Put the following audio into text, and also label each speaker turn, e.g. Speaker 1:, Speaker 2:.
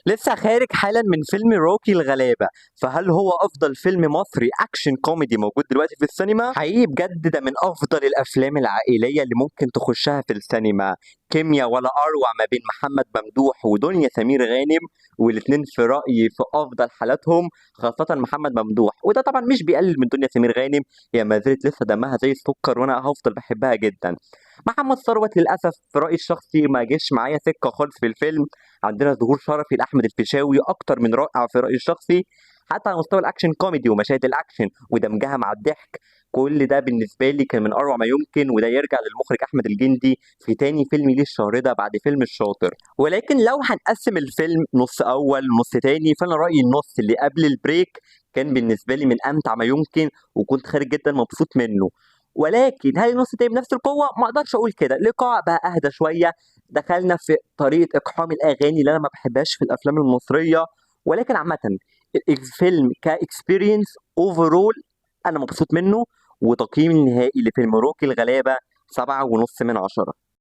Speaker 1: لسه خارج حالا من فيلم روكي الغلابة. فهل هو أفضل فيلم مصري أكشن كوميدي موجود دلوقتي في السينما؟ حقيقي بجد ده من أفضل الأفلام العائلية اللي ممكن تخشها في السينما. كيمياء ولا أروع ما بين محمد ممدوح ودنيا سمير غانم، والاتنين في رأيي في أفضل حالاتهم، خاصة محمد ممدوح. وده طبعا مش بيقلل من دنيا سمير غانم، هي ما زالت لسه دمها زي السكر وأنا هفضل بحبها جدا. محمد ثروت للأسف في رأيي الشخصي ما جاش معايا سكة خالص في الفيلم. عندنا ظهور شرفي لاحمد الفيشاوي اكتر من رائع في رايي الشخصي، حتى على مستوى الاكشن كوميدي ومشاهد الاكشن ودمجها مع الضحك. كل ده بالنسبه لي كان من اروع ما يمكن، وده يرجع للمخرج احمد الجندي في تاني فيلم ليه الشهر ده بعد فيلم الشاطر. ولكن لو هنقسم الفيلم نص اول نص تاني، فانا رايي النص اللي قبل البريك كان بالنسبه لي من امتع ما يمكن، وكنت خارج جدا مبسوط منه. ولكن هل النص التاني بنفس القوه؟ ما اقدرش اقول كده، الايقاع بقى اهدى شويه. دخلنا في طريقة إقحام الأغاني اللي أنا ما بحبهاش في الأفلام المصرية. ولكن عامة الفيلم كإكسبيرينس أوفرول أنا مبسوط منه. وتقييمي النهائي لفيلم روكي الغلابة 7.5 من 10.